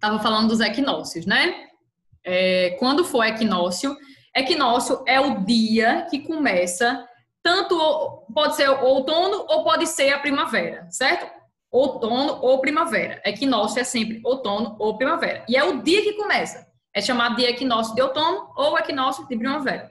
estava falando dos equinócios, né? Quando for equinócio é o dia que começa, tanto pode ser outono ou pode ser a primavera, certo? Outono ou primavera. Equinócio é sempre outono ou primavera. E é o dia que começa. É chamado de equinócio de outono ou equinócio de primavera.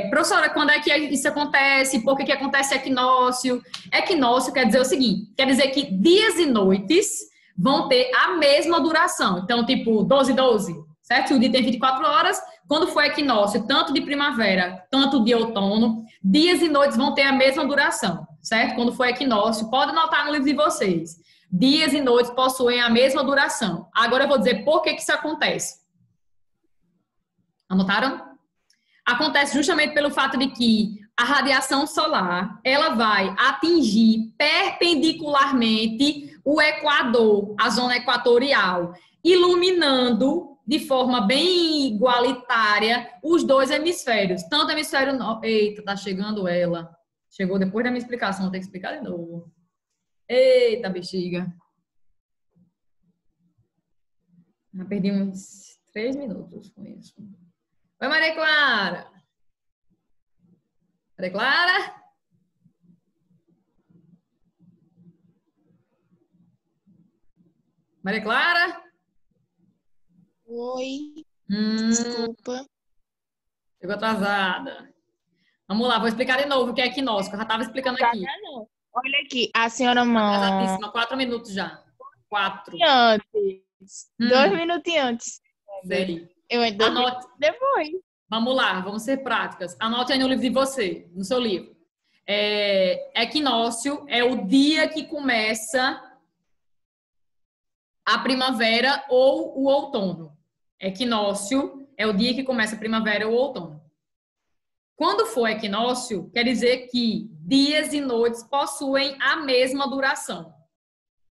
Professora, quando é que isso acontece? Por que acontece equinócio? Equinócio quer dizer o seguinte, quer dizer que dias e noites vão ter a mesma duração. Então, tipo, 12 e 12, certo? O dia tem 24 horas. Quando for equinócio, tanto de primavera, tanto de outono, dias e noites vão ter a mesma duração, certo? Quando for equinócio, pode anotar no livro de vocês. Dias e noites possuem a mesma duração. Agora eu vou dizer por que isso acontece. Anotaram? Acontece justamente pelo fato de que a radiação solar, ela vai atingir perpendicularmente o equador, a zona equatorial, iluminando de forma bem igualitária os dois hemisférios. Tanto o hemisfério... Eita, tá chegando ela. Chegou depois da minha explicação, vou ter que explicar de novo. Eita, bexiga. Já perdi uns 3 minutos com isso. Oi, Maria Clara. Maria Clara? Maria Clara? Oi, desculpa. Chegou atrasada. Vamos lá, vou explicar de novo o que é equinócio, que eu já estava explicando aqui. Não. Olha aqui, a senhora manda. Atrasadíssima, 4 minutos já. 4. Antes. 2 minutinhos antes. Sei. Eu ainda Anote. Depois. Vamos lá, vamos ser práticas. Anote aí no livro de você, no seu livro. Equinócio é o dia que começa a primavera ou o outono. Equinócio é o dia que começa a primavera ou o outono. Quando for equinócio, quer dizer que dias e noites possuem a mesma duração,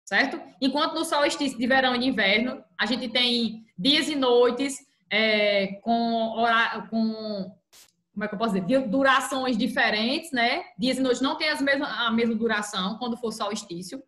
certo? Enquanto no solstício de verão e de inverno, a gente tem dias e noites como é que eu posso dizer? Durações diferentes, né? Dias e noites não têm a mesma duração quando for solstício.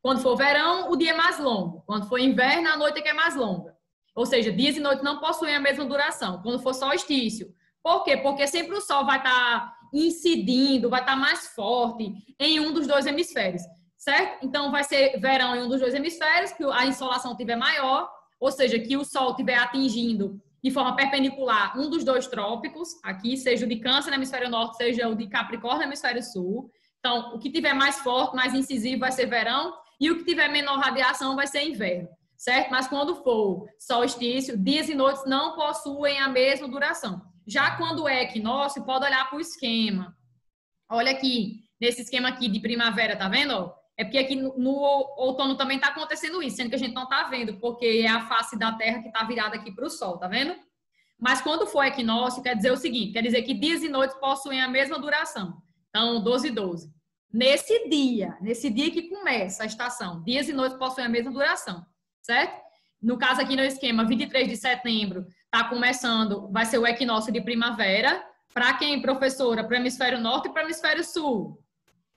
Quando for verão, o dia é mais longo. Quando for inverno, a noite é que é mais longa. Ou seja, dias e noites não possuem a mesma duração. Quando for solstício. Por quê? Porque sempre o sol vai estar incidindo, vai estar mais forte em um dos dois hemisférios, certo? Então, vai ser verão em um dos dois hemisférios, que a insolação estiver maior, ou seja, que o sol estiver atingindo de forma perpendicular um dos dois trópicos, aqui, seja o de Câncer no hemisfério norte, seja o de Capricórnio no hemisfério sul. Então, o que tiver mais forte, mais incisivo, vai ser verão, e o que tiver menor radiação vai ser inverno, certo? Mas quando for solstício, dias e noites não possuem a mesma duração. Já quando é equinócio, pode olhar para o esquema. Olha aqui, nesse esquema aqui de primavera, tá vendo? É porque aqui no outono também está acontecendo isso, sendo que a gente não está vendo, porque é a face da Terra que está virada aqui para o Sol, tá vendo? Mas quando for equinócio, quer dizer o seguinte, quer dizer que dias e noites possuem a mesma duração. Então, 12 e 12. Nesse dia que começa a estação, dias e noites possuem a mesma duração, certo? No caso aqui no esquema, 23 de setembro, está começando, vai ser o equinócio de primavera. Para quem, professora? Para o hemisfério norte e para o hemisfério sul.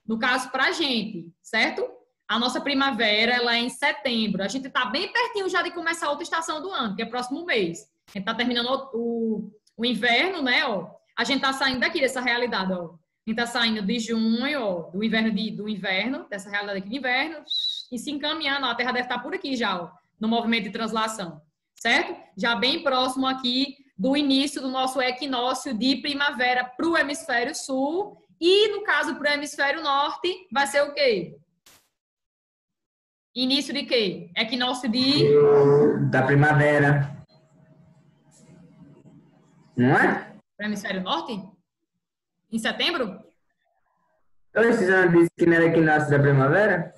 No caso, para a gente, certo? A nossa primavera, ela é em setembro. A gente está bem pertinho já de começar a outra estação do ano, que é próximo mês. A gente está terminando o inverno, né? Ó. A gente está saindo daqui dessa realidade, ó. A gente está saindo de junho, ó, do inverno, dessa realidade aqui de inverno, e se encaminhando, ó, a Terra deve estar por aqui já, ó, no movimento de translação, certo? Já bem próximo aqui do início do nosso equinócio de primavera para o hemisfério sul, e no caso para o hemisfério norte, vai ser o quê? Início de quê? Equinócio da primavera. Não é? Para o hemisfério norte? Em setembro? Então, você já disse que não era equinócio da primavera?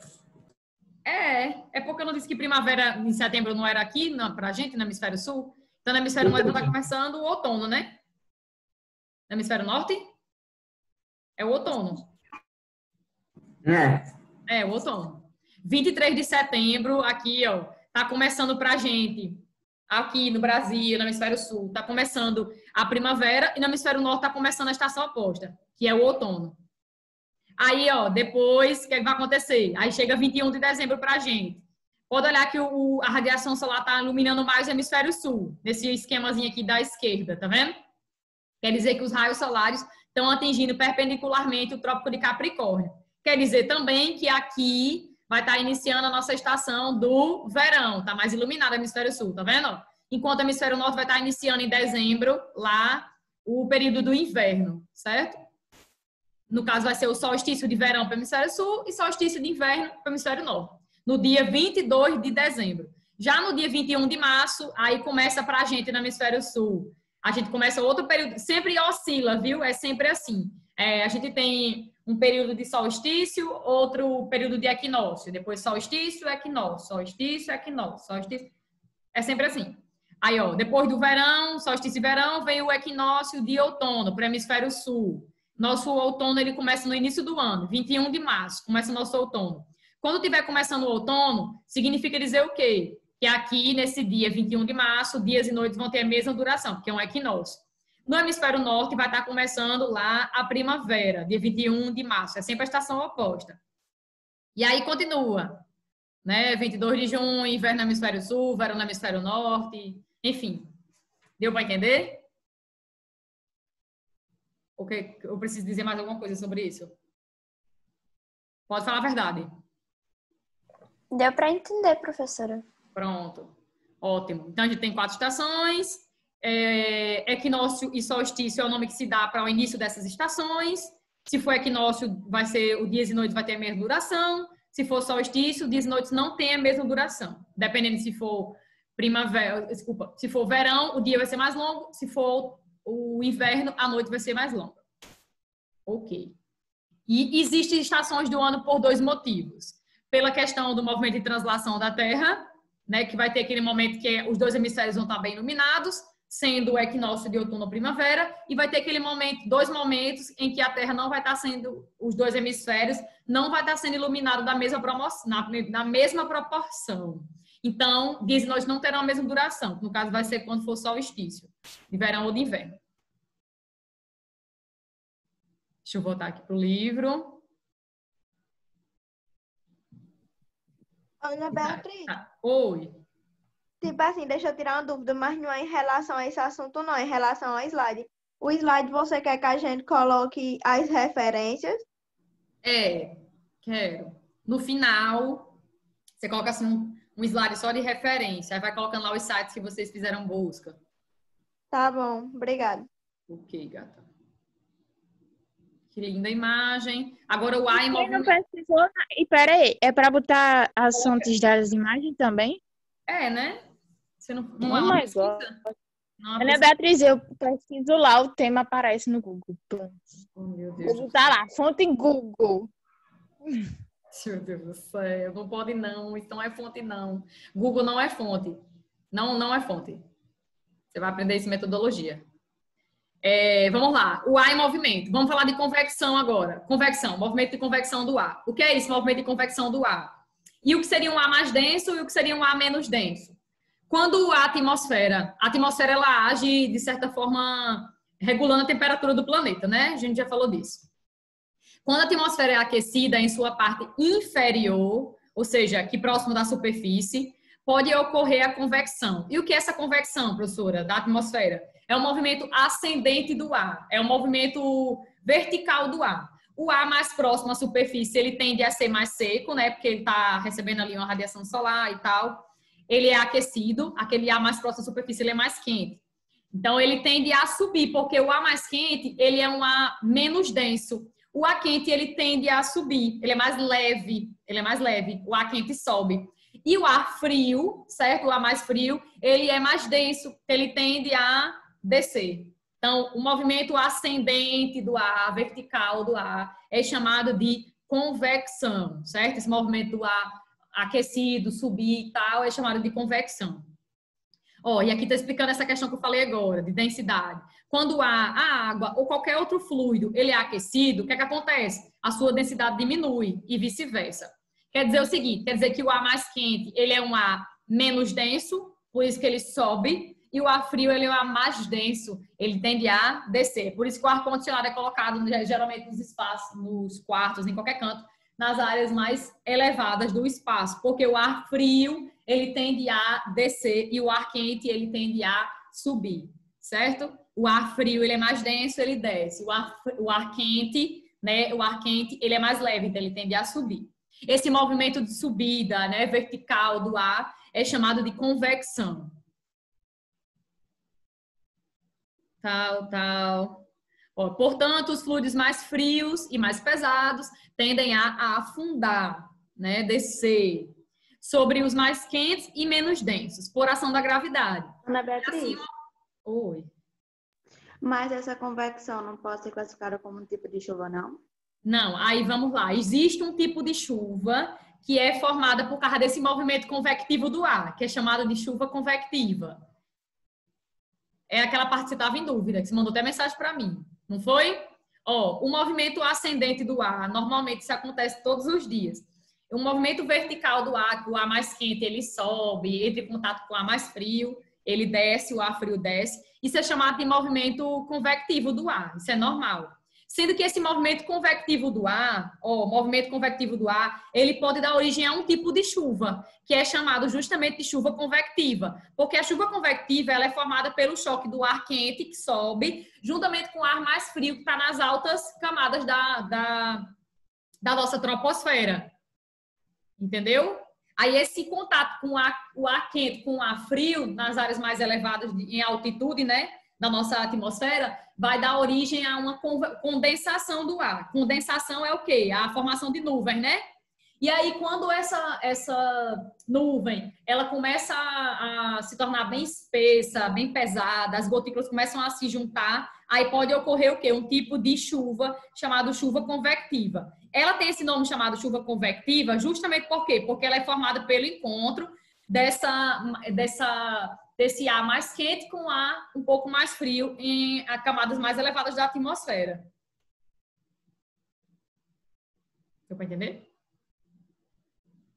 É porque eu não disse que primavera em setembro não era aqui pra gente, no hemisfério sul. Então, no hemisfério norte está começando o outono, né? No hemisfério norte? É o outono. É o outono. 23 de setembro, aqui, ó, tá começando pra gente. Aqui no Brasil, no hemisfério sul, tá começando a primavera e no hemisfério norte tá começando a estação oposta, que é o outono. Aí, ó, depois, o que vai acontecer? Aí chega 21 de dezembro pra gente. Pode olhar que a radiação solar está iluminando mais o hemisfério sul, nesse esquemazinho aqui da esquerda, tá vendo? Quer dizer que os raios solares estão atingindo perpendicularmente o Trópico de Capricórnio. Quer dizer também que aqui vai estar iniciando a nossa estação do verão, tá mais iluminado o hemisfério sul, tá vendo? Enquanto o hemisfério norte vai estar iniciando em dezembro, lá, o período do inverno, certo? No caso, vai ser o solstício de verão para o hemisfério sul e solstício de inverno para o hemisfério norte, no dia 22 de dezembro. Já no dia 21 de março, aí começa para a gente no hemisfério sul. A gente começa outro período, sempre oscila, viu? É sempre assim. A gente tem um período de solstício, outro período de equinócio, depois solstício, equinócio, solstício, equinócio, solstício. É sempre assim. Aí, ó, depois do verão, solstício e verão, vem o equinócio de outono para o hemisfério sul. Nosso outono, ele começa no início do ano, 21 de março, começa o nosso outono. Quando estiver começando o outono, significa dizer o quê? Que aqui, nesse dia 21 de março, dias e noites vão ter a mesma duração, porque é um equinócio. No hemisfério norte, vai estar começando lá a primavera, dia 21 de março. É sempre a estação oposta. E aí continua, né? 22 de junho, inverno no hemisfério sul, verão no hemisfério norte, enfim. Deu para entender? Ok, eu preciso dizer mais alguma coisa sobre isso? Pode falar a verdade. Deu para entender, professora. Pronto. Ótimo. Então, a gente tem 4 estações. Equinócio e solstício é o nome que se dá para o início dessas estações. Se for equinócio, vai ser o dias e noites vai ter a mesma duração. Se for solstício, dias e noites não tem a mesma duração. Dependendo se for primavera, desculpa, se for verão, o dia vai ser mais longo. Se for o inverno, a noite vai ser mais longa. Ok. E existem estações do ano por 2 motivos. Pela questão do movimento de translação da Terra, né, que vai ter aquele momento que os 2 hemisférios vão estar bem iluminados, sendo o equinócio de outono ou primavera, e vai ter aquele momento, 2 momentos em que a Terra não vai estar sendo, os 2 hemisférios não vai estar sendo iluminado na mesma proporção. Então, dias e noites não terão a mesma duração. No caso, vai ser quando for solstício, de verão ou de inverno. Deixa eu voltar aqui para o livro. Ana Beatriz, Oi. tipo assim, deixa eu tirar uma dúvida, mas não é em relação a esse assunto, não, é em relação ao slide. O slide, você quer que a gente coloque as referências? Quero. No final, você coloca assim um slide só de referência, aí vai colocando lá os sites que vocês fizeram busca. Tá bom, obrigada. Ok, gata. Que linda imagem. Agora o A em Quem não movimento. pesquisou, e peraí, é para botar as fontes das imagens também? Né? Você não Oh é uma my pesquisa? God. Não é uma Ana pesquisa. Beatriz, eu pesquiso lá, o tema aparece no Google. Oh, meu Deus. Google tá lá, fonte Google. Meu Deus do céu, não pode não, isso não é fonte não. Google não é fonte. Não é fonte. Você vai aprender isso em metodologia. Vamos lá, o A em movimento. Vamos falar de convecção agora. Convecção, movimento de convecção do ar. O que é isso, movimento de convecção do ar? E o que seria um ar mais denso e o que seria um ar menos denso? Quando a atmosfera ela age, de certa forma, regulando a temperatura do planeta, né? A gente já falou disso. Quando a atmosfera é aquecida em sua parte inferior, ou seja, aqui próximo da superfície, pode ocorrer a convecção. E o que é essa convecção, professora, da atmosfera? É um movimento ascendente do ar, é um movimento vertical do ar. O ar mais próximo à superfície, ele tende a ser mais seco, né? Porque ele está recebendo ali uma radiação solar e tal. Ele é aquecido, aquele ar mais próximo à superfície, ele é mais quente. Então, ele tende a subir, porque o ar mais quente, ele é um ar menos denso. O ar quente, ele tende a subir, ele é mais leve, o ar quente sobe. E o ar frio, certo? O ar mais frio, ele é mais denso, ele tende a descer. Então, o movimento ascendente do ar, vertical do ar, é chamado de convecção, certo? Esse movimento do ar aquecido, subir e tal, é chamado de convecção. E aqui está explicando essa questão que eu falei agora, de densidade. Quando a água ou qualquer outro fluido, ele é aquecido, o que é que acontece? A sua densidade diminui e vice-versa. Quer dizer o seguinte, quer dizer que o ar mais quente, ele é um ar menos denso, por isso que ele sobe, e o ar frio, ele é um ar mais denso, ele tende a descer. Por isso que o ar-condicionado é colocado geralmente nos espaços, nos quartos, em qualquer canto, nas áreas mais elevadas do espaço, porque o ar frio, ele tende a descer e o ar quente, ele tende a subir, certo? O ar frio, ele é mais denso, ele desce. O ar quente, né? O ar quente, ele é mais leve, então ele tende a subir. Esse movimento de subida, né, vertical do ar é chamado de convecção. Ó, portanto, os fluidos mais frios e mais pesados tendem a afundar, né, descer sobre os mais quentes e menos densos, por ação da gravidade. Ana Beatriz, Oi. mas essa convecção não pode ser classificada como um tipo de chuva, não? Não, aí vamos lá. Existe um tipo de chuva que é formada por causa desse movimento convectivo do ar, que é chamado de chuva convectiva. É aquela parte que você estava em dúvida, que você mandou até mensagem para mim, não foi? Ó, o movimento ascendente do ar, normalmente isso acontece todos os dias. O movimento vertical do ar, que o ar mais quente ele sobe, entra em contato com o ar mais frio, ele desce, o ar frio desce. Isso é chamado de movimento convectivo do ar, isso é normal. Sendo que esse movimento convectivo do ar, ele pode dar origem a um tipo de chuva, que é chamado justamente de chuva convectiva. Porque a chuva convectiva, ela é formada pelo choque do ar quente que sobe, juntamente com o ar mais frio que está nas altas camadas da nossa troposfera. Entendeu? Aí esse contato com o ar quente com o ar frio, nas áreas mais elevadas em altitude, né, da nossa atmosfera, vai dar origem a uma condensação do ar. Condensação é o quê? A formação de nuvens, né? E aí, quando essa nuvem, ela começa a se tornar bem espessa, bem pesada, as gotículas começam a se juntar, aí pode ocorrer o quê? Um tipo de chuva chamado chuva convectiva. Ela tem esse nome chamado chuva convectiva justamente por quê? Porque ela é formada pelo encontro desse ar mais quente com ar um pouco mais frio em camadas mais elevadas da atmosfera. Deu para entender?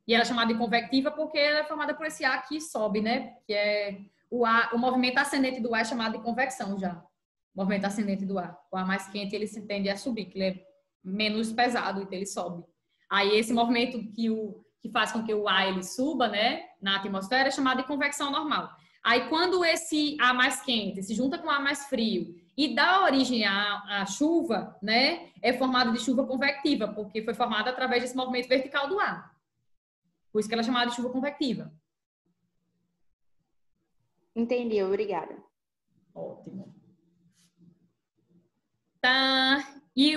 E ela é chamada de convectiva porque ela é formada por esse ar que sobe, né? Que é o movimento ascendente do ar é chamado de convecção já. O movimento ascendente do ar. O ar mais quente, ele se tende a subir, que ele é menos pesado, então ele sobe. Aí esse movimento que faz com que o ar ele suba, né, na atmosfera é chamado de convecção normal. Aí quando esse ar mais quente se junta com o ar mais frio e dá origem à chuva, né, é formado de chuva convectiva, porque foi formada através desse movimento vertical do ar. Por isso que ela é chamada de chuva convectiva. Entendi, obrigada. Ótimo. Tá. E,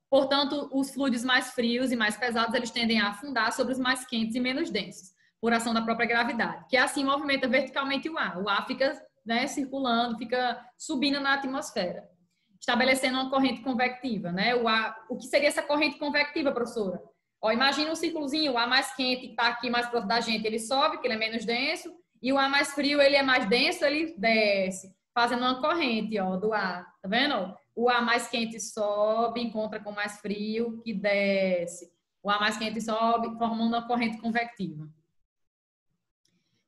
portanto, os fluidos mais frios e mais pesados, eles tendem a afundar sobre os mais quentes e menos densos, por ação da própria gravidade, que assim movimenta verticalmente o ar. O ar fica, né, circulando, fica subindo na atmosfera, estabelecendo uma corrente convectiva, né? O que seria essa corrente convectiva, professora? Imagina um círculozinho, o ar mais quente que está aqui mais próximo da gente, ele sobe, porque ele é menos denso, e o ar mais frio, ele é mais denso, ele desce, fazendo uma corrente, do ar, tá vendo? O ar mais quente sobe, encontra com o mais frio, que desce. O ar mais quente sobe, formando uma corrente convectiva,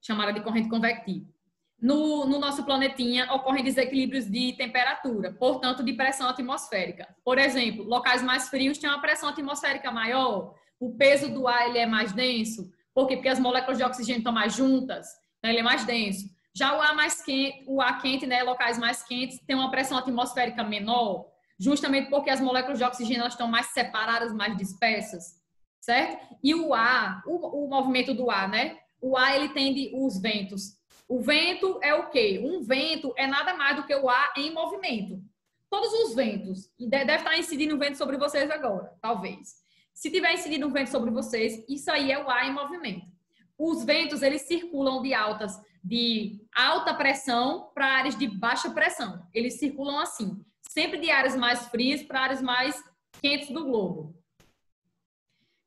chamada de corrente convectiva. No nosso planetinha, ocorrem desequilíbrios de temperatura, portanto, de pressão atmosférica. Por exemplo, locais mais frios têm uma pressão atmosférica maior, o peso do ar ele é mais denso. Por quê? Porque as moléculas de oxigênio estão mais juntas, então ele é mais denso. Já o ar mais quente, o ar quente, né, locais mais quentes, tem uma pressão atmosférica menor, justamente porque as moléculas de oxigênio elas estão mais separadas, mais dispersas, certo? E o ar, o movimento do ar, né? O ar, ele tende os ventos. O vento é o quê? Um vento é nada mais do que o ar em movimento. Todos os ventos, deve estar incidindo um vento sobre vocês agora, talvez. Se tiver incidindo um vento sobre vocês, isso aí é o ar em movimento. Os ventos, eles circulam de alta pressão para áreas de baixa pressão. Eles circulam assim, sempre de áreas mais frias para áreas mais quentes do globo.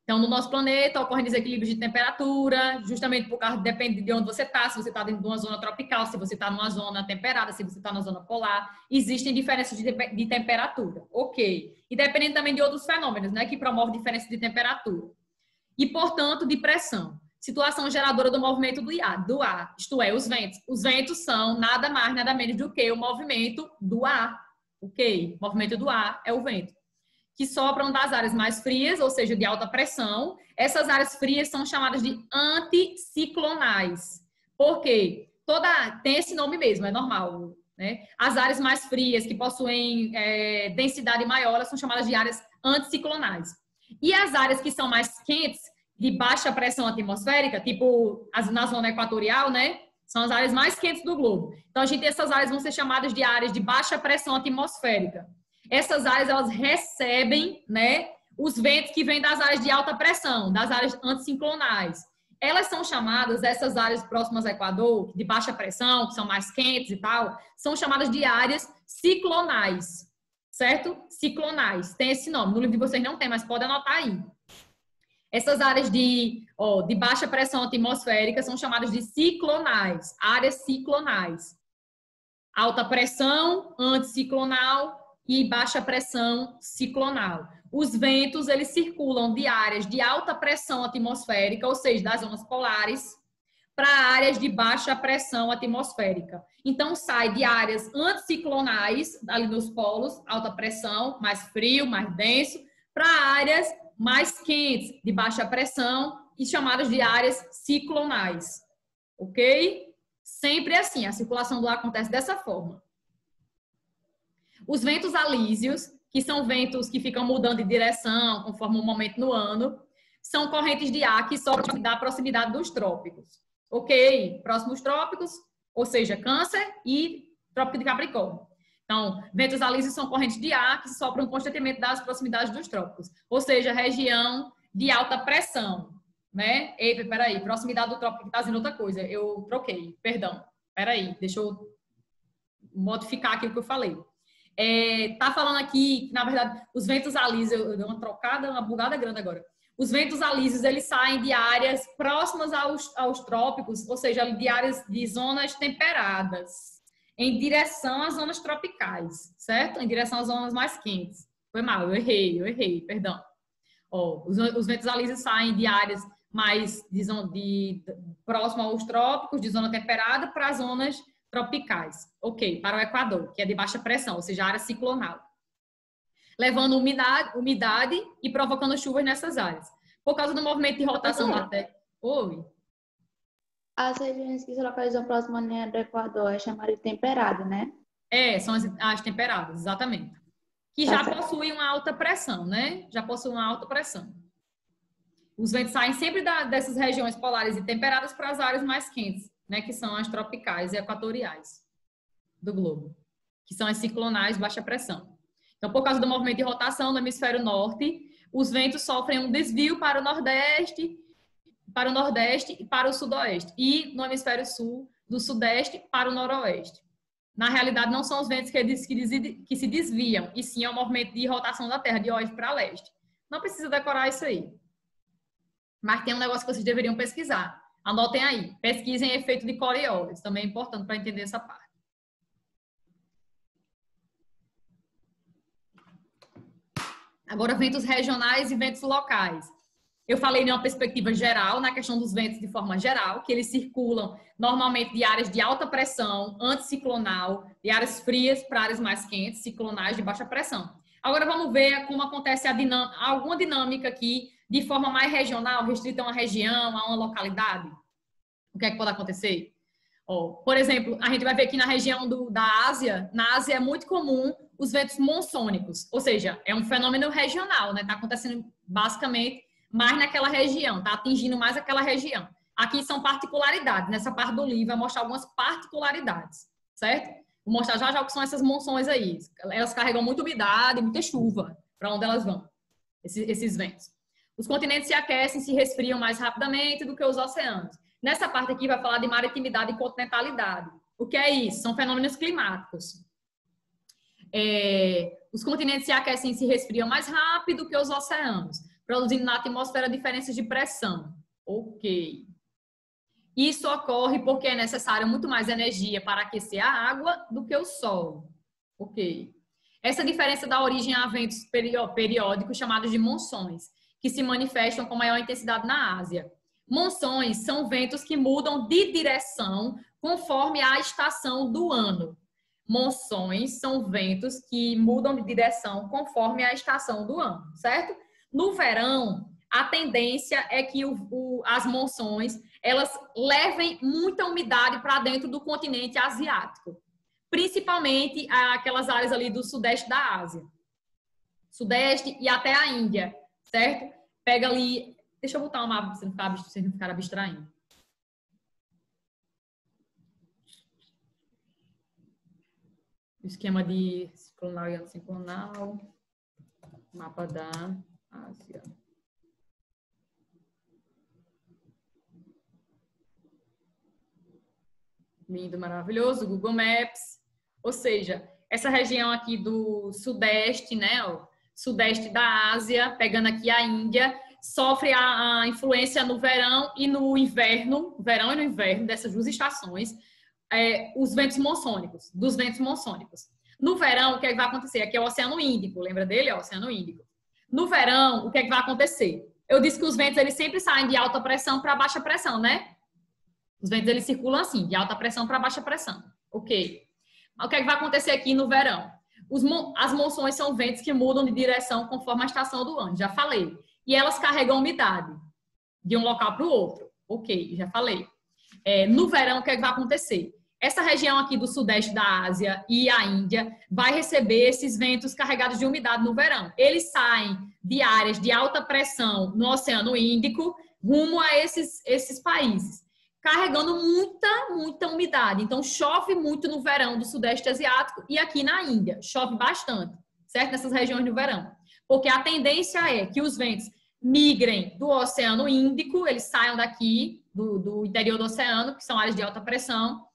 Então, no nosso planeta, ocorrem desequilíbrios de temperatura, justamente por causa, depende de onde você está, se você está dentro de uma zona tropical, se você está numa zona temperada, se você está na zona polar, existem diferenças de temperatura, ok. E dependendo também de outros fenômenos, né, que promovem diferença de temperatura. E, portanto, de pressão. Situação geradora do movimento do ar, isto é, os ventos. Os ventos são nada mais, nada menos do que o movimento do ar, ok? O movimento do ar é o vento. que sopram das áreas mais frias, ou seja, de alta pressão. Essas áreas frias são chamadas de anticiclonais. Por quê? Tem esse nome mesmo, é normal, né? As áreas mais frias, que possuem densidade maior, elas são chamadas de áreas anticiclonais. E as áreas que são mais quentes, de baixa pressão atmosférica, tipo na zona equatorial, né? São as áreas mais quentes do globo. Então, essas áreas vão ser chamadas de áreas de baixa pressão atmosférica. Essas áreas, elas recebem, né, os ventos que vêm das áreas de alta pressão, das áreas anticiclonais. Elas são chamadas, essas áreas próximas ao Equador, de baixa pressão, que são mais quentes e tal, são chamadas de áreas ciclonais, certo? Ciclonais, tem esse nome. No livro de vocês não tem, mas pode anotar aí. Essas áreas de baixa pressão atmosférica são chamadas de ciclonais, áreas ciclonais. Alta pressão, anticiclonal e baixa pressão ciclonal. Os ventos, eles circulam de áreas de alta pressão atmosférica, ou seja, das zonas polares, para áreas de baixa pressão atmosférica. Então, sai de áreas anticiclonais, ali nos polos, alta pressão, mais frio, mais denso, para áreas mais quentes, de baixa pressão, e chamadas de áreas ciclonais. Ok? Sempre assim, a circulação do ar acontece dessa forma. Os ventos alísios, que são ventos que ficam mudando de direção conforme o momento no ano, são correntes de ar que sopram da proximidade dos trópicos. Ok? Próximos trópicos, ou seja, Câncer e Trópico de Capricórnio. Então, ventos alísios são correntes de ar que sopram constantemente das proximidades dos trópicos, ou seja, região de alta pressão, né? Ei, peraí, proximidade do trópico está dizendo outra coisa, eu troquei, perdão, peraí, deixa eu modificar aqui o que eu falei. Tá falando aqui que, na verdade, os ventos alísios, eu dei uma trocada, uma bugada grande agora. Os ventos alísios, eles saem de áreas próximas aos trópicos, ou seja, de áreas de zonas temperadas, em direção às zonas tropicais, certo? Em direção às zonas mais quentes. Foi mal, eu errei, perdão. Os ventos alísios saem de áreas mais próximas aos trópicos, de zona temperada, para zonas tropicais. Ok, para o Equador, que é de baixa pressão, ou seja, área ciclonal. Levando umidade e provocando chuvas nessas áreas. Por causa do movimento de rotação da Terra. Oi? As regiões que se localizam próximo à linha do Equador é chamada de temperado, né? São as temperadas, exatamente. Que já possuem uma alta pressão, né? Já possuem uma alta pressão. Os ventos saem sempre dessas regiões polares e temperadas para as áreas mais quentes, né? Que são as tropicais e equatoriais do globo. Que são as ciclonais de baixa pressão. Então, por causa do movimento de rotação no hemisfério norte, os ventos sofrem um desvio para o nordeste e para o sudoeste. E no hemisfério sul, do sudeste para o noroeste. Na realidade, não são os ventos que se desviam, e sim é o movimento de rotação da Terra, de oeste para leste. Não precisa decorar isso aí. Mas tem um negócio que vocês deveriam pesquisar. Anotem aí. Pesquisem efeito de Coriolis. Também é importante para entender essa parte. Agora, ventos regionais e ventos locais. Eu falei em uma perspectiva geral, na questão dos ventos de forma geral, que eles circulam normalmente de áreas de alta pressão, anticiclonal, de áreas frias para áreas mais quentes, ciclonais de baixa pressão. Agora vamos ver como acontece alguma dinâmica aqui de forma mais regional, restrita a uma região, a uma localidade. O que é que pode acontecer? Por exemplo, a gente vai ver aqui na região da Ásia, na Ásia é muito comum os ventos monsônicos, ou seja, é um fenômeno regional, né? Está acontecendo basicamente mais naquela região, está atingindo mais aquela região. Aqui são particularidades, nessa parte do livro vai mostrar algumas particularidades, certo? Vou mostrar já o que são essas monções aí. Elas carregam muita umidade, muita chuva, para onde elas vão, esses ventos. Os continentes se aquecem, se resfriam mais rapidamente do que os oceanos. Nessa parte aqui vai falar de maritimidade e continentalidade. O que é isso? São fenômenos climáticos. Os continentes se aquecem e se resfriam mais rápido que os oceanos, produzindo na atmosfera diferenças de pressão. Ok. Isso ocorre porque é necessário muito mais energia para aquecer a água do que o solo. Ok. Essa diferença dá origem a ventos periódicos chamados de monções, que se manifestam com maior intensidade na Ásia. Monções são ventos que mudam de direção conforme a estação do ano. Monções são ventos que mudam de direção conforme a estação do ano, certo? No verão, a tendência é que as monções elas levem muita umidade para dentro do continente asiático, principalmente aquelas áreas ali do sudeste da Ásia, sudeste e até a Índia, certo? Pega ali, deixa eu botar um mapa para vocês não ficarem abstraindo. Esquema de ciclonal e anticiclonal, mapa da Ásia. Lindo, maravilhoso, Google Maps. Ou seja, essa região aqui do sudeste, né, ó, sudeste da Ásia, pegando aqui a Índia, sofre a influência no verão e no inverno, verão e no inverno, dessas duas estações, os ventos monçônicos, dos ventos monçônicos. No verão, o que é que vai acontecer? Aqui é o Oceano Índico, lembra dele? É o Oceano Índico. No verão, o que é que vai acontecer? Eu disse que os ventos, eles sempre saem de alta pressão para baixa pressão, né? Os ventos, eles circulam assim, de alta pressão para baixa pressão. Ok. O que é que vai acontecer aqui no verão? As monções são ventos que mudam de direção conforme a estação do ano, já falei. E elas carregam umidade de um local para o outro. Ok, já falei. No verão, o que é que vai acontecer? Essa região aqui do sudeste da Ásia e a Índia vai receber esses ventos carregados de umidade no verão. Eles saem de áreas de alta pressão no Oceano Índico rumo a esses países, carregando muita umidade. Então, chove muito no verão do sudeste asiático e aqui na Índia. Chove bastante, certo? Nessas regiões no verão. Porque a tendência é que os ventos migrem do Oceano Índico, eles saiam daqui, do interior do oceano, que são áreas de alta pressão,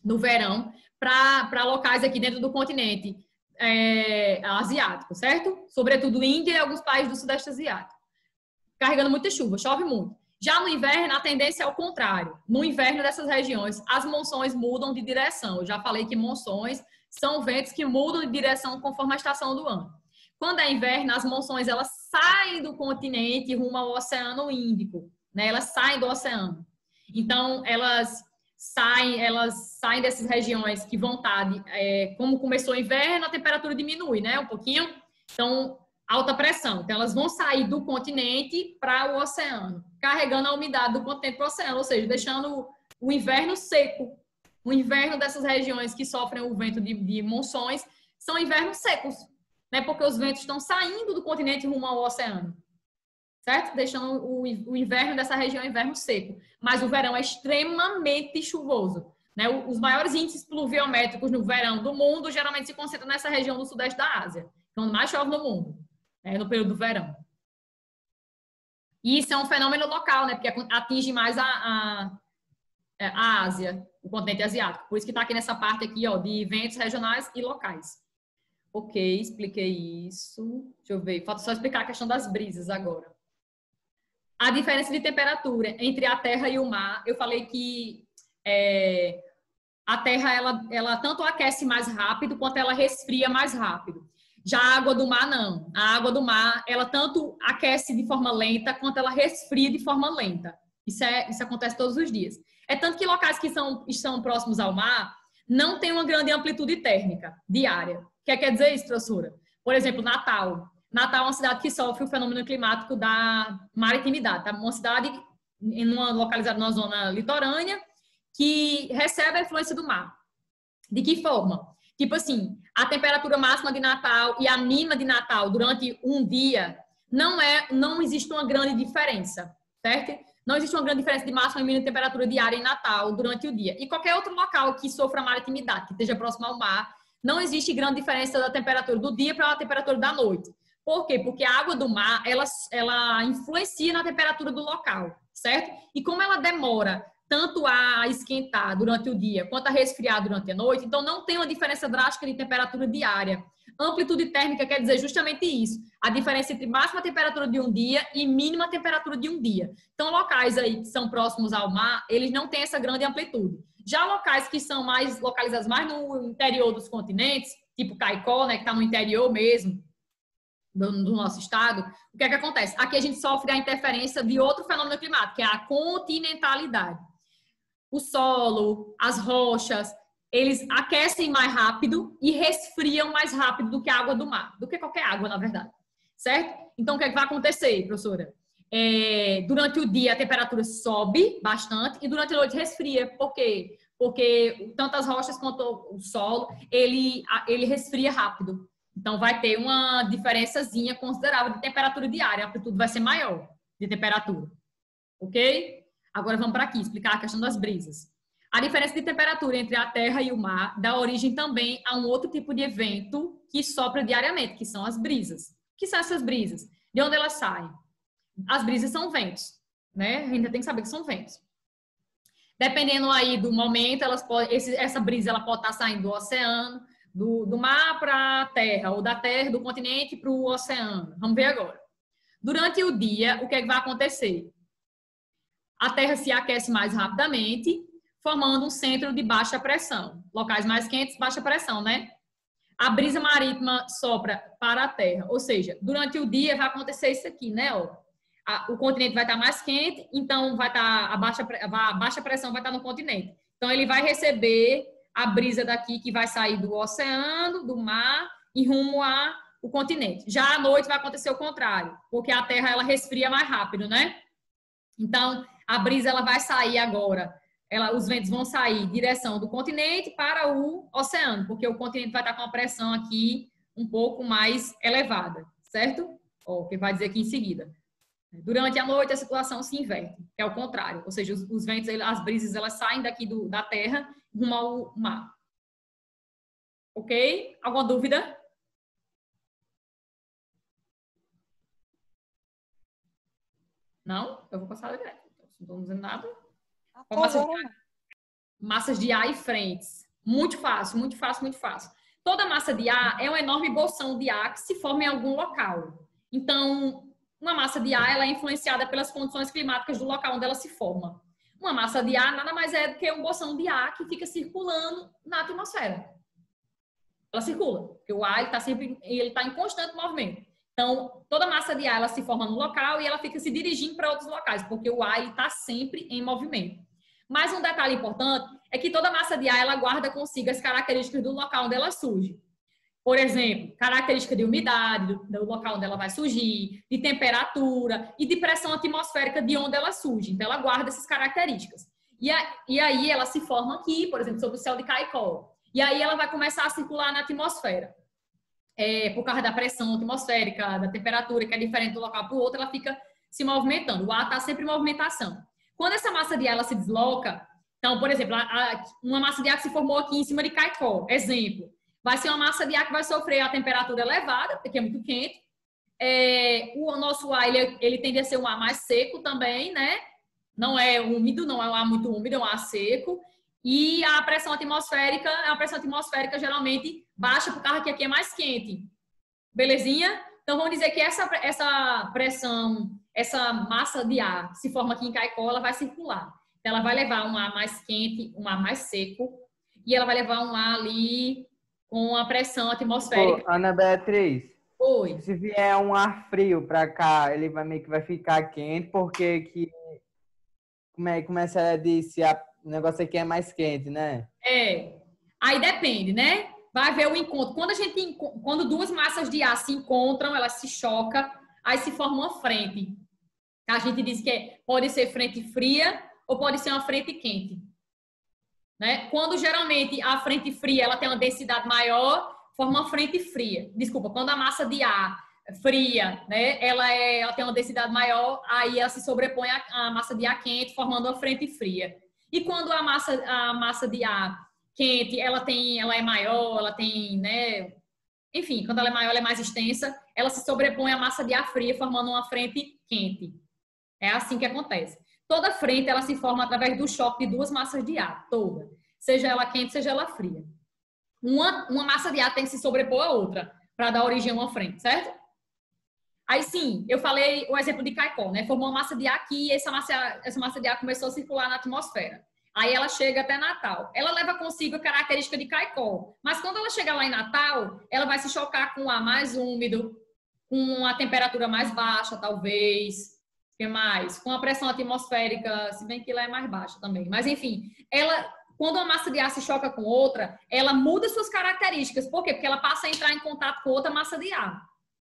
no verão, para locais aqui dentro do continente asiático, certo? Sobretudo Índia e alguns países do sudeste asiático. Carregando muita chuva, chove muito. Já no inverno, a tendência é o contrário. No inverno dessas regiões, as monções mudam de direção. Eu já falei que monções são ventos que mudam de direção conforme a estação do ano. Quando é inverno, as monções elas saem do continente rumo ao Oceano Índico, né? Elas saem do oceano. Então, elas saem dessas regiões que vão estar, como começou o inverno, a temperatura diminui, né? Um pouquinho. Então, alta pressão. Então, elas vão sair do continente para o oceano, carregando a umidade do continente para o oceano, ou seja, deixando o inverno seco. O inverno dessas regiões que sofrem o vento de monções são invernos secos, né? Porque os ventos estão saindo do continente rumo ao oceano, certo? Deixando o inverno dessa região inverno seco. Mas o verão é extremamente chuvoso, né? Os maiores índices pluviométricos no verão do mundo geralmente se concentram nessa região do sudeste da Ásia, onde mais chove no mundo, no período do verão. E isso é um fenômeno local, né? Porque atinge mais a Ásia, o continente asiático. Por isso que está aqui nessa parte aqui, ó, de eventos regionais e locais. Ok, expliquei isso. Deixa eu ver. Falta só explicar a questão das brisas agora. A diferença de temperatura entre a Terra e o mar. Eu falei que a Terra, ela tanto aquece mais rápido quanto ela resfria mais rápido. Já a água do mar, não. A água do mar, ela tanto aquece de forma lenta quanto ela resfria de forma lenta. Isso acontece todos os dias. É tanto que locais que estão próximos ao mar não tem uma grande amplitude térmica diária. O que quer dizer isso, professora? Por exemplo, Natal. Natal é uma cidade que sofre o fenômeno climático da maritimidade. Tá? Uma cidade localizada numa zona litorânea que recebe a influência do mar. De que forma? Tipo assim, a temperatura máxima de Natal e a mínima de Natal durante um dia não existe uma grande diferença, certo? Não existe uma grande diferença de máxima e mínima temperatura diária em Natal durante o dia. E qualquer outro local que sofra maritimidade, que esteja próximo ao mar, não existe grande diferença da temperatura do dia para a temperatura da noite. Por quê? Porque a água do mar, ela influencia na temperatura do local, certo? E como ela demora tanto a esquentar durante o dia quanto a resfriar durante a noite, então não tem uma diferença drástica de temperatura diária. Amplitude térmica quer dizer justamente isso, a diferença entre máxima temperatura de um dia e mínima temperatura de um dia. Então, locais aí que são próximos ao mar, eles não têm essa grande amplitude. Já locais que são mais localizados mais no interior dos continentes, tipo Caicó, né, que está no interior mesmo do nosso estado, o que é que acontece? Aqui a gente sofre a interferência de outro fenômeno climático, que é a continentalidade. O solo, as rochas, eles aquecem mais rápido e resfriam mais rápido do que a água do mar, do que qualquer água, na verdade. Certo? Então, o que é que vai acontecer, professora? Durante o dia, a temperatura sobe bastante e durante a noite resfria. Por quê? Porque tanto as rochas quanto o solo, ele resfria rápido. Então, vai ter uma diferençazinha considerável de temperatura diária. A amplitude vai ser maior de temperatura. Ok? Agora, vamos para aqui, explicar a questão das brisas. A diferença de temperatura entre a Terra e o mar dá origem também a um outro tipo de evento que sopra diariamente, que são as brisas. O que são essas brisas? De onde elas saem? As brisas são ventos, né? A gente tem que saber que são ventos. Dependendo aí do momento, essa brisa ela pode estar saindo do oceano, do mar para a terra, ou da terra, do continente para o oceano. Vamos ver agora. Durante o dia, o que é que vai acontecer? A terra se aquece mais rapidamente, formando um centro de baixa pressão. Locais mais quentes, baixa pressão, né? A brisa marítima sopra para a terra. Ou seja, durante o dia vai acontecer isso aqui, né? O continente vai estar mais quente, então vai estar a baixa pressão vai estar no continente. Então, ele vai receber a brisa daqui que vai sair do oceano, do mar e rumo ao continente. Já à noite vai acontecer o contrário, porque a terra ela resfria mais rápido, né? Então, a brisa ela vai sair agora. Os ventos vão sair em direção do continente para o oceano, porque o continente vai estar com a pressão aqui um pouco mais elevada, certo? O que vai dizer aqui em seguida. Durante a noite, a situação se inverte, que é o contrário. Ou seja, os ventos, as brisas, elas saem daqui da terra rumo ao mar. Ok? Alguma dúvida? Não? Eu vou passar direto. Não estou dizendo nada. Massas de ar e frentes. Muito fácil, muito fácil, muito fácil. Toda massa de ar é uma enorme bolsão de ar que se forma em algum local. Então, uma massa de ar ela é influenciada pelas condições climáticas do local onde ela se forma. Uma massa de ar nada mais é do que um bolsão de ar que fica circulando na atmosfera. Ela circula, porque o ar ele está em constante movimento. Então, toda massa de ar ela se forma no local e ela fica se dirigindo para outros locais, porque o ar está sempre em movimento. Mas um detalhe importante é que toda massa de ar ela guarda consigo as características do local onde ela surge. Por exemplo, característica de umidade, do local onde ela vai surgir, de temperatura e de pressão atmosférica de onde ela surge. Então, ela guarda essas características. E aí, ela se forma aqui, por exemplo, sobre o céu de Caicó. E aí, ela vai começar a circular na atmosfera. Por causa da pressão atmosférica, da temperatura, que é diferente do local para o outro, ela fica se movimentando. O ar está sempre em movimentação. Quando essa massa de ar ela se desloca, então, por exemplo, uma massa de ar que se formou aqui em cima de Caicó, exemplo, vai ser uma massa de ar que vai sofrer a temperatura elevada, porque é muito quente. O nosso ar, ele tende a ser um ar mais seco também, né? Não é úmido, não é um ar muito úmido, é um ar seco. E a pressão atmosférica, geralmente baixa por causa que aqui é mais quente. Belezinha? Então, vamos dizer que essa pressão, essa massa de ar que se forma aqui em Caicó, ela vai circular. Então, ela vai levar um ar mais quente, um ar mais seco, e ela vai levar um ar ali com a pressão atmosférica. Ô, Ana Beatriz. Oi. Se vier um ar frio para cá, ele meio que vai ficar quente, porque como ela disse, o negócio aqui é mais quente, né? Aí depende, né? Vai haver o encontro. Quando duas massas de ar se encontram, elas se chocam, aí se forma uma frente. A gente diz que pode ser frente fria ou pode ser uma frente quente. Né? Quando geralmente a frente fria ela tem uma densidade maior, forma uma frente fria. Desculpa, quando a massa de ar fria, né, ela tem uma densidade maior, aí ela se sobrepõe à massa de ar quente, formando uma frente fria. E quando a massa de ar quente, ela é maior, ela tem, né, enfim, quando ela é maior, ela é mais extensa, ela se sobrepõe à massa de ar fria, formando uma frente quente. É assim que acontece. Toda frente, ela se forma através do choque de duas massas de ar, toda. Seja ela quente, seja ela fria. Uma massa de ar tem que se sobrepor à outra, para dar origem a uma frente, certo? Aí sim, eu falei o exemplo de Caicó, né? Formou uma massa de ar aqui e essa massa de ar começou a circular na atmosfera. Aí ela chega até Natal. Ela leva consigo a característica de Caicó. Mas quando ela chegar lá em Natal, ela vai se chocar com o ar mais úmido, com a temperatura mais baixa, talvez. O que mais? Com a pressão atmosférica, se bem que lá é mais baixa também. Mas, enfim, ela Quando uma massa de ar se choca com outra, ela muda suas características. Por quê? Porque ela passa a entrar em contato com outra massa de ar,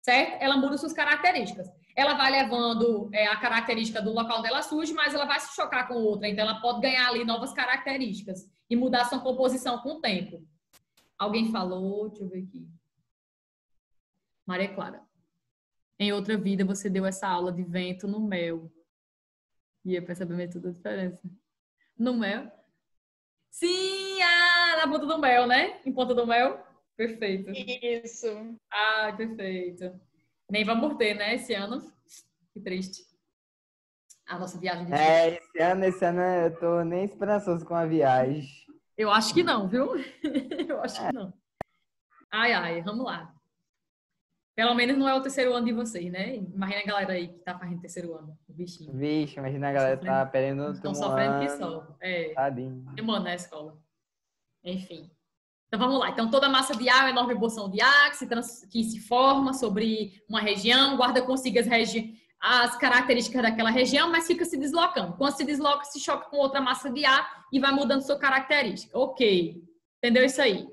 certo? Ela muda suas características. Ela vai levando a característica do local onde ela surge, mas ela vai se chocar com outra. Então, ela pode ganhar ali novas características e mudar sua composição com o tempo. Alguém falou? Deixa eu ver aqui. Maria Clara. Em outra vida, você deu essa aula de vento no mel. Ia perceber toda a diferença. No mel? Sim, na ponta do mel, né? Em ponta do mel? Perfeito. Isso. Ah, perfeito. Nem vamos ter, né, esse ano. Que triste. A nossa viagem de Esse ano eu tô nem esperançoso com a viagem. Eu acho que não, viu? Eu acho que não. Ai, vamos lá. Pelo menos não é o terceiro ano de vocês, né? Imagina a galera aí que tá fazendo terceiro ano, o bichinho. Vixe, imagina a galera tá perdendo Estão último sofrendo que ano. só. É, Tadinho. semana na escola. Enfim. Então vamos lá. Então toda massa de ar é uma enorme bolsão de ar que se forma sobre uma região, guarda consigo as características daquela região, mas fica se deslocando. Quando se desloca, se choca com outra massa de ar e vai mudando sua característica. Ok. Entendeu isso aí?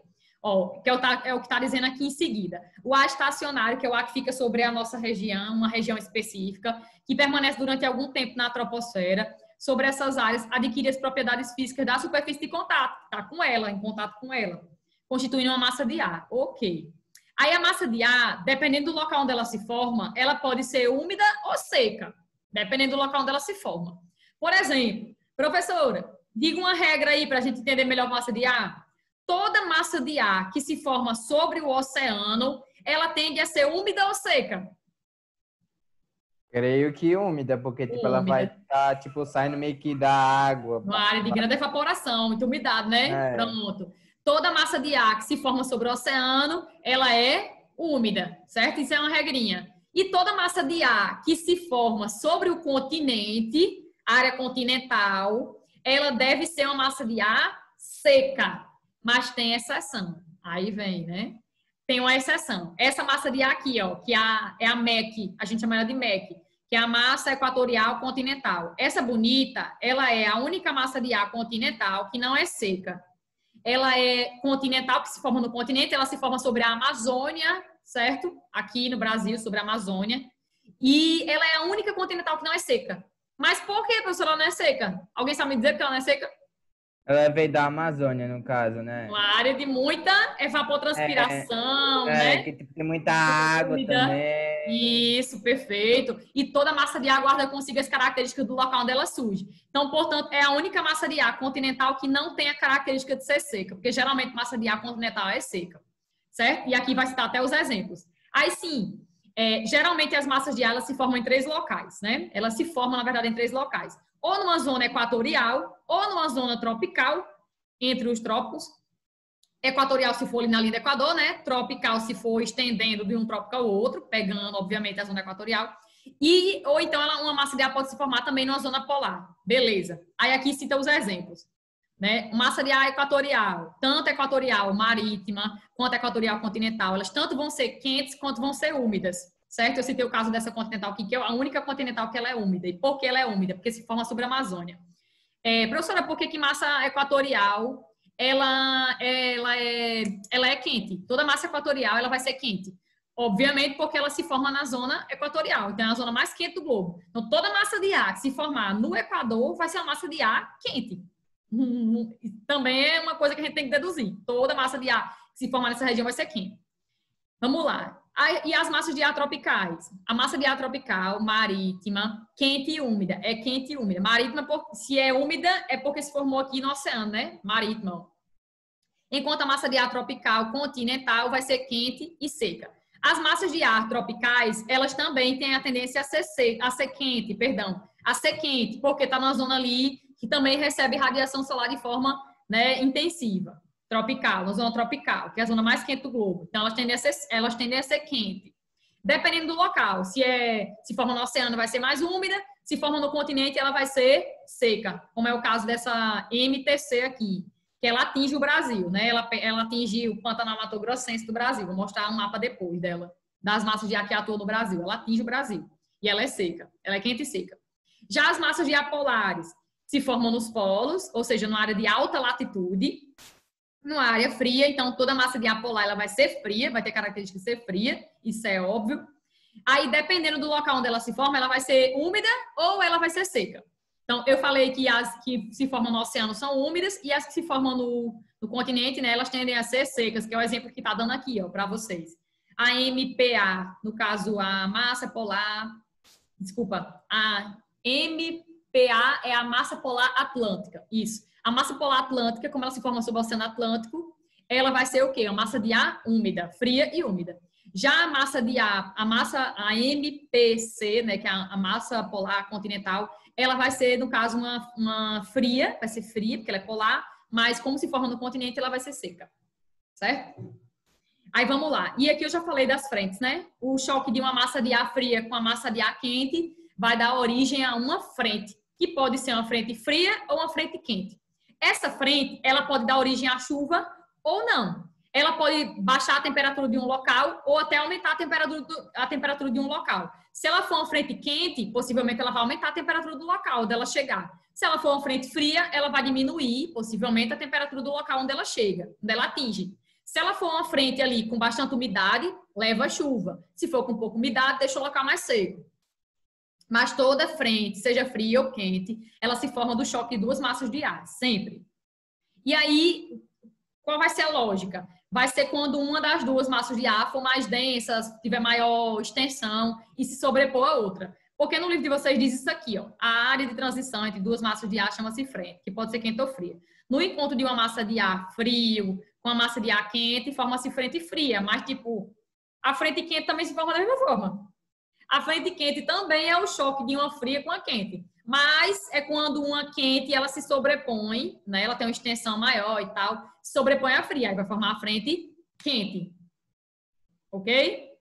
Ó, que é o que está dizendo aqui em seguida. O ar estacionário, que é o ar que fica sobre a nossa região, uma região específica, que permanece durante algum tempo na troposfera. Sobre essas áreas, adquire as propriedades físicas da superfície de contato. Está com ela, em contato com ela. Constituindo uma massa de ar. Ok. Aí a massa de ar, dependendo do local onde ela se forma, ela pode ser úmida ou seca. Dependendo do local onde ela se forma. Por exemplo, professora, diga uma regra aí para a gente entender melhor a massa de ar. Toda massa de ar que se forma sobre o oceano, ela tende a ser úmida ou seca? Creio que úmida, porque tipo, ela vai estar saindo meio que da água. Uma área de grande evaporação, muita umidade, né? Pronto. Toda massa de ar que se forma sobre o oceano, ela é úmida, certo? Isso é uma regrinha. E toda massa de ar que se forma sobre o continente, área continental, ela deve ser uma massa de ar seca. Mas tem exceção. Aí vem, né? Tem uma exceção. Essa massa de ar aqui, ó, que é a MEC, a gente chama ela de MEC, que é a massa equatorial continental. Essa bonita, ela é a única massa de ar continental que não é seca. Ela é continental, que se forma no continente, ela se forma sobre a Amazônia, certo? Aqui no Brasil, sobre a Amazônia. E ela é a única continental que não é seca. Mas por que, professora, ela não é seca? Alguém sabe me dizer que ela não é seca? Ela veio da Amazônia, no caso, né? Uma área de muita evapotranspiração, né? Que tem muita água também. Isso, perfeito. E toda massa de ar guarda consigo as características do local onde ela surge. Então, portanto, é a única massa de ar continental que não tem a característica de ser seca, porque geralmente massa de ar continental é seca, certo? E aqui vai citar até os exemplos. Aí sim, geralmente as massas de ar elas se formam em 3 locais, né? Elas se formam, na verdade, em 3 locais. Ou numa zona equatorial, ou numa zona tropical, entre os trópicos. Equatorial se for ali na linha do Equador, né? Tropical se for estendendo de um trópico ao outro, pegando, obviamente, a zona equatorial. Ou então uma massa de ar pode se formar também numa zona polar. Beleza. Aí aqui cita os exemplos. Né? Massa de ar equatorial, tanto equatorial marítima, quanto equatorial continental, elas tanto vão ser quentes quanto vão ser úmidas. Certo? Eu citei o caso dessa continental aqui, que é a única continental que ela é úmida. E por que ela é úmida? Porque se forma sobre a Amazônia. Professora, por que massa equatorial ela é quente? Toda massa equatorial ela vai ser quente. Obviamente porque ela se forma na zona equatorial. Então é a zona mais quente do globo. Então toda massa de ar que se formar no Equador vai ser uma massa de ar quente. Também é uma coisa que a gente tem que deduzir. Toda massa de ar que se formar nessa região vai ser quente. Vamos lá. E as massas de ar tropicais? A massa de ar tropical, marítima, quente e úmida. É quente e úmida. Marítima, se é úmida, é porque se formou aqui no oceano, né? Marítima. Enquanto a massa de ar tropical, continental, vai ser quente e seca. As massas de ar tropicais, elas também têm a tendência a ser quente, porque está numa zona ali que também recebe radiação solar de forma, né, intensiva. Tropical, na zona tropical, que é a zona mais quente do globo. Então, elas tendem a ser quente. Dependendo do local, se forma no oceano, vai ser mais úmida, se forma no continente, ela vai ser seca, como é o caso dessa MTC aqui, que ela atinge o Brasil, né? Ela atinge o Pantanal Mato Grossense do Brasil. Vou mostrar um mapa depois dela, das massas de ar que atuam no Brasil. Ela atinge o Brasil e ela é seca, ela é quente e seca. Já as massas de ar polares, se formam nos polos, ou seja, numa área de alta latitude. Numa área fria, então toda massa de ar polar ela vai ser fria, vai ter característica de ser fria, isso é óbvio. Aí, dependendo do local onde ela se forma, ela vai ser úmida ou ela vai ser seca. Então, eu falei que as que se formam no oceano são úmidas e as que se formam no continente, né, elas tendem a ser secas, que é o exemplo que está dando aqui, ó, para vocês. A MPA, no caso, a massa polar, desculpa, a MPA é a massa polar atlântica, isso. A massa polar atlântica, como ela se forma sob o Oceano Atlântico, ela vai ser o quê? Uma massa de ar úmida, fria e úmida. Já a massa de ar, a MPC, né, que é a massa polar continental, ela vai ser, no caso, uma fria, vai ser fria, porque ela é polar, mas como se forma no continente, ela vai ser seca, certo? Aí vamos lá. E aqui eu já falei das frentes, né? O choque de uma massa de ar fria com a massa de ar quente vai dar origem a uma frente, que pode ser uma frente fria ou uma frente quente. Essa frente, ela pode dar origem à chuva ou não. Ela pode baixar a temperatura de um local ou até aumentar a temperatura de um local. Se ela for uma frente quente, possivelmente ela vai aumentar a temperatura do local onde ela chegar. Se ela for uma frente fria, ela vai diminuir, possivelmente, a temperatura do local onde ela chega, onde ela atinge. Se ela for uma frente ali com bastante umidade, leva chuva. Se for com pouca umidade, deixa o local mais seco. Mas toda frente, seja fria ou quente, ela se forma do choque de duas massas de ar, sempre. E aí, qual vai ser a lógica? Vai ser quando uma das duas massas de ar for mais densa, tiver maior extensão e se sobrepor a outra. Porque no livro de vocês diz isso aqui, ó. A área de transição entre duas massas de ar chama-se frente, que pode ser quente ou fria. No encontro de uma massa de ar frio com a massa de ar quente, forma-se frente fria. Mas, tipo, a frente quente também se forma da mesma forma. A frente quente também é o choque de uma fria com a quente. Mas é quando uma quente ela se sobrepõe, né? Ela tem uma extensão maior e tal, se sobrepõe à fria, aí vai formar a frente quente. Ok?